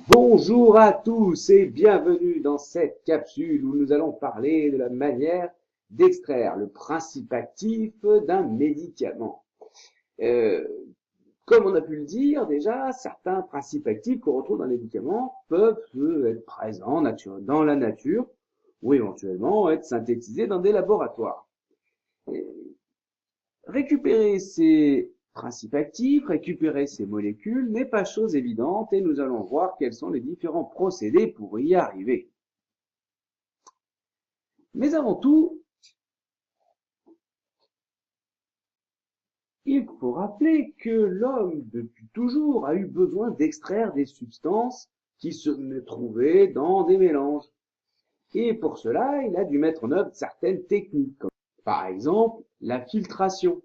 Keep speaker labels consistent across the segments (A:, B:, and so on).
A: Bonjour à tous et bienvenue dans cette capsule où nous allons parler de la manière d'extraire le principe actif d'un médicament. Euh, Comme on a pu le dire déjà, certains principes actifs qu'on retrouve dans les médicaments peuvent être présents dans la nature ou éventuellement être synthétisés dans des laboratoires. Et récupérer ces principes actifs, récupérer ces molécules n'est pas chose évidente et nous allons voir quels sont les différents procédés pour y arriver. Mais avant tout, il faut rappeler que l'homme, depuis toujours, a eu besoin d'extraire des substances qui se trouvaient dans des mélanges. Et pour cela, il a dû mettre en œuvre certaines techniques, comme par exemple la filtration.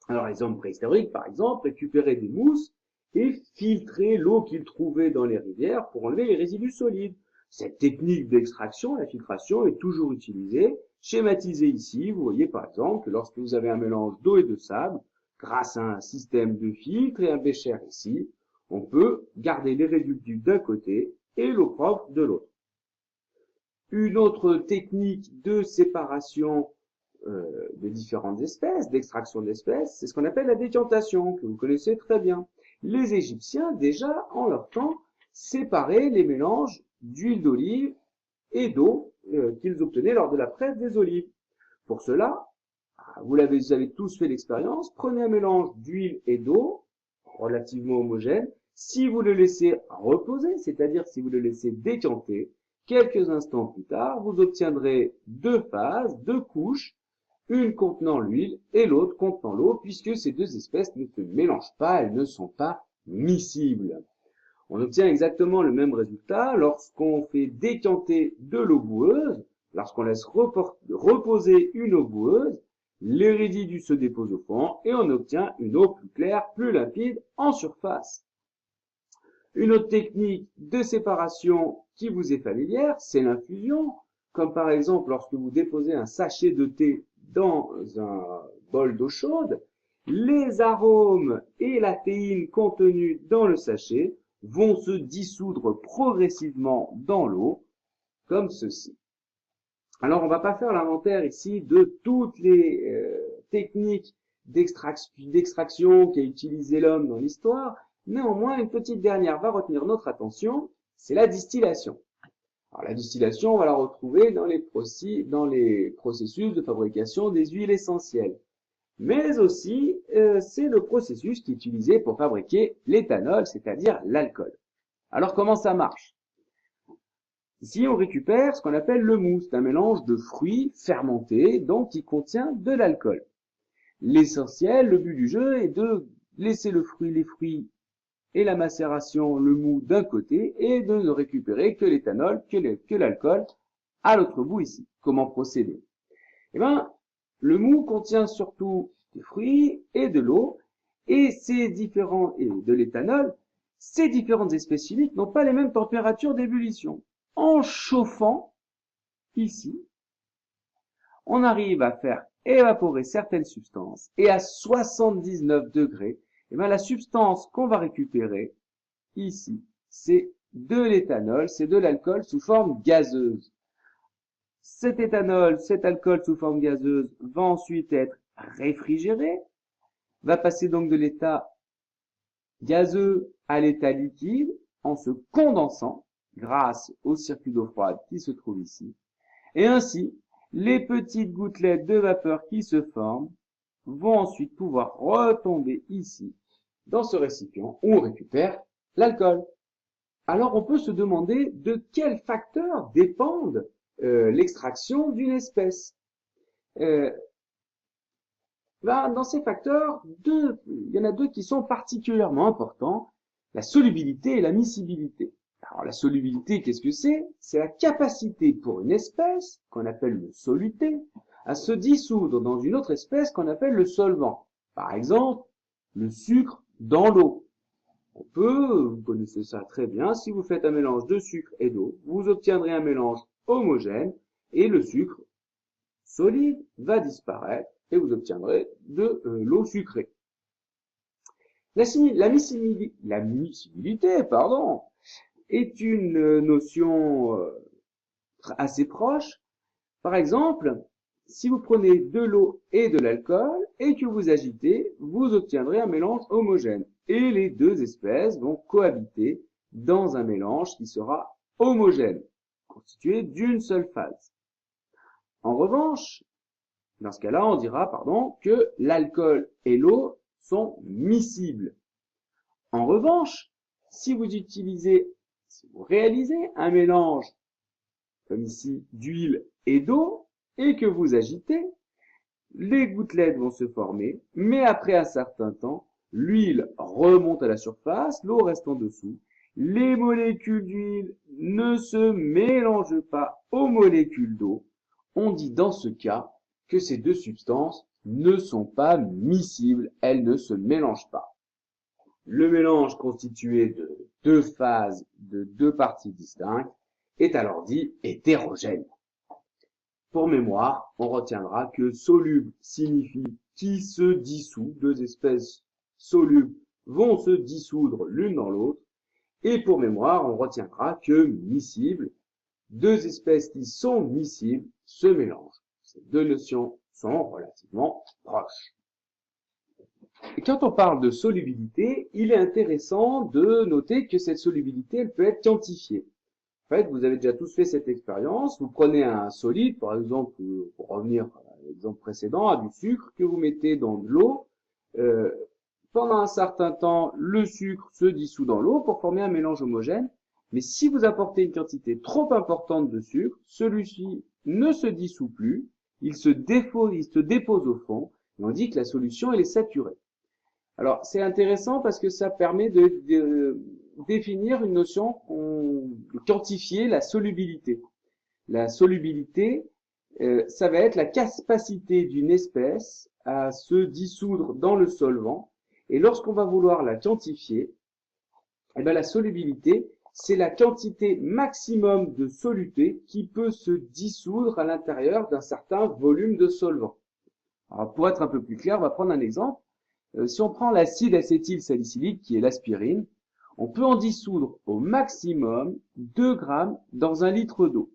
A: Alors les hommes préhistoriques, par exemple, récupéraient des mousses et filtraient l'eau qu'ils trouvaient dans les rivières pour enlever les résidus solides. Cette technique d'extraction, la filtration, est toujours utilisée, schématisée ici. Vous voyez par exemple que lorsque vous avez un mélange d'eau et de sable, grâce à un système de filtre et un bécher ici, on peut garder les résidus d'un côté et l'eau propre de l'autre. Une autre technique de séparation de différentes espèces, d'extraction d'espèces, c'est ce qu'on appelle la décantation, que vous connaissez très bien. Les Égyptiens, déjà, en leur temps, séparaient les mélanges d'huile d'olive et d'eau qu'ils obtenaient lors de la presse des olives. Pour cela, vous avez tous fait l'expérience, prenez un mélange d'huile et d'eau, relativement homogène, si vous le laissez reposer, c'est-à-dire si vous le laissez décanter, quelques instants plus tard, vous obtiendrez deux phases, deux couches, une contenant l'huile et l'autre contenant l'eau, puisque ces deux espèces ne se mélangent pas, elles ne sont pas miscibles. On obtient exactement le même résultat lorsqu'on fait décanter de l'eau boueuse, lorsqu'on laisse reposer une eau boueuse, les résidus se déposent au fond et on obtient une eau plus claire, plus limpide en surface. Une autre technique de séparation qui vous est familière, c'est l'infusion, comme par exemple lorsque vous déposez un sachet de thé dans un bol d'eau chaude, les arômes et la théine contenus dans le sachet vont se dissoudre progressivement dans l'eau, comme ceci. Alors, on ne va pas faire l'inventaire ici de toutes les techniques d'extraction qu'a utilisé l'homme dans l'histoire. Néanmoins, une petite dernière va retenir notre attention, c'est la distillation. Alors, la distillation, on va la retrouver dans les processus de fabrication des huiles essentielles. Mais aussi, c'est le processus qui est utilisé pour fabriquer l'éthanol, c'est-à-dire l'alcool. Alors, comment ça marche? Ici, on récupère ce qu'on appelle le mou. C'est un mélange de fruits fermentés, donc qui contient de l'alcool. L'essentiel, le but du jeu est de laisser les fruits et la macération, le mou d'un côté, et de ne récupérer que l'éthanol, que l'alcool, à l'autre bout ici. Comment procéder? Eh bien, le mou contient surtout des fruits et de l'eau, et de l'éthanol, ces différentes espèces chimiques n'ont pas les mêmes températures d'ébullition. En chauffant, ici, on arrive à faire évaporer certaines substances, et à 79 degrés, eh bien, la substance qu'on va récupérer, ici, c'est de l'éthanol, c'est de l'alcool sous forme gazeuse. Cet éthanol, cet alcool sous forme gazeuse va ensuite être réfrigéré, va passer donc de l'état gazeux à l'état liquide en se condensant grâce au circuit d'eau froide qui se trouve ici. Et ainsi, les petites gouttelettes de vapeur qui se forment vont ensuite pouvoir retomber ici, dans ce récipient où on récupère l'alcool. Alors on peut se demander de quels facteurs dépendent l'extraction d'une espèce. Dans ces facteurs, il y en a deux qui sont particulièrement importants, la solubilité et la miscibilité. Alors la solubilité, qu'est-ce que c'est? C'est la capacité pour une espèce, qu'on appelle le soluté, à se dissoudre dans une autre espèce qu'on appelle le solvant. Par exemple, le sucre dans l'eau. Vous connaissez ça très bien, si vous faites un mélange de sucre et d'eau, vous obtiendrez un mélange homogène et le sucre solide va disparaître et vous obtiendrez de l'eau sucrée. La miscibilité, est une notion assez proche. Par exemple, si vous prenez de l'eau et de l'alcool et que vous agitez, vous obtiendrez un mélange homogène. Et les deux espèces vont cohabiter dans un mélange qui sera homogène, constitué d'une seule phase. En revanche, dans ce cas-là, on dira, que l'alcool et l'eau sont miscibles. En revanche, si vous réalisez un mélange, comme ici, d'huile et d'eau, et que vous agitez, les gouttelettes vont se former, mais après un certain temps, l'huile remonte à la surface, l'eau reste en dessous. Les molécules d'huile ne se mélangent pas aux molécules d'eau. On dit dans ce cas que ces deux substances ne sont pas miscibles, elles ne se mélangent pas. Le mélange constitué de deux phases, de deux parties distinctes, est alors dit hétérogène. Pour mémoire, on retiendra que soluble signifie qui se dissout, deux espèces solubles vont se dissoudre l'une dans l'autre, et pour mémoire, on retiendra que miscible, deux espèces qui sont miscibles se mélangent. Ces deux notions sont relativement proches. Et quand on parle de solubilité, il est intéressant de noter que cette solubilité, elle peut être quantifiée. En fait, vous avez déjà tous fait cette expérience. Vous prenez un solide, par exemple, pour revenir à l'exemple précédent, à du sucre que vous mettez dans de l'eau. Pendant un certain temps, le sucre se dissout dans l'eau pour former un mélange homogène. Mais si vous apportez une quantité trop importante de sucre, celui-ci ne se dissout plus, il se dépose au fond, et on dit que la solution elle est saturée. Alors, c'est intéressant parce que ça permet de définir une notion, de quantifier la solubilité. La solubilité, ça va être la capacité d'une espèce à se dissoudre dans le solvant. Et lorsqu'on va vouloir la quantifier, eh ben, la solubilité, c'est la quantité maximum de soluté qui peut se dissoudre à l'intérieur d'un certain volume de solvant. Alors, pour être un peu plus clair, on va prendre un exemple. Si on prend l'acide acétylsalicylique, qui est l'aspirine, on peut en dissoudre au maximum 2 grammes dans 1 litre d'eau.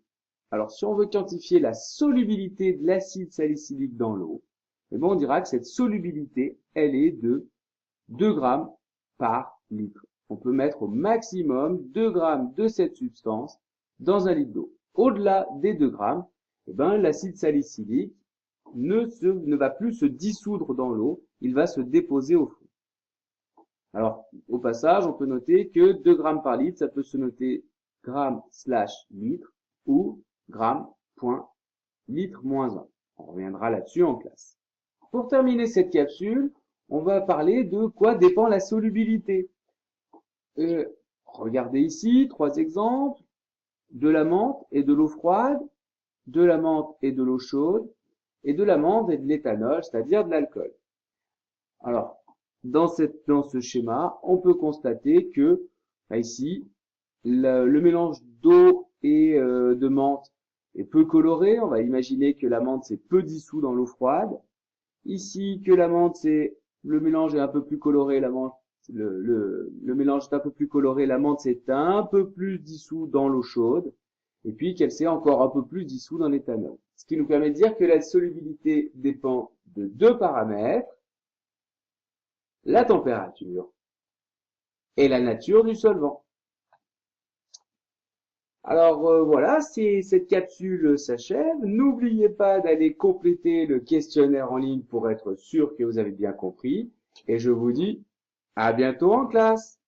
A: Alors, si on veut quantifier la solubilité de l'acide salicylique dans l'eau, eh ben, on dira que cette solubilité, elle est de 2 grammes par litre. On peut mettre au maximum 2 grammes de cette substance dans 1 litre d'eau. Au-delà des 2 grammes, eh ben, l'acide salicylique ne va plus se dissoudre dans l'eau, il va se déposer au fond. Alors, au passage, on peut noter que 2 grammes par litre, ça peut se noter gramme/litre ou gramme.litre-1. On reviendra là-dessus en classe. Pour terminer cette capsule, on va parler de quoi dépend la solubilité. Regardez ici, 3 exemples. De la menthe et de l'eau froide, de la menthe et de l'eau chaude, et de l'amande et de l'éthanol, c'est-à-dire de l'alcool. Alors, dans ce schéma, on peut constater que, ici, le mélange d'eau et de menthe est peu coloré. On va imaginer que la menthe c'est peu dissous dans l'eau froide. Ici, que la menthe le mélange est un peu plus coloré, le mélange est un peu plus coloré, la menthe c'est un peu plus dissous dans l'eau chaude. Et puis qu'elle s'est encore un peu plus dissous dans l'éthanol. Ce qui nous permet de dire que la solubilité dépend de 2 paramètres, la température et la nature du solvant. Alors voilà, cette capsule s'achève. N'oubliez pas d'aller compléter le questionnaire en ligne pour être sûr que vous avez bien compris. Et je vous dis à bientôt en classe.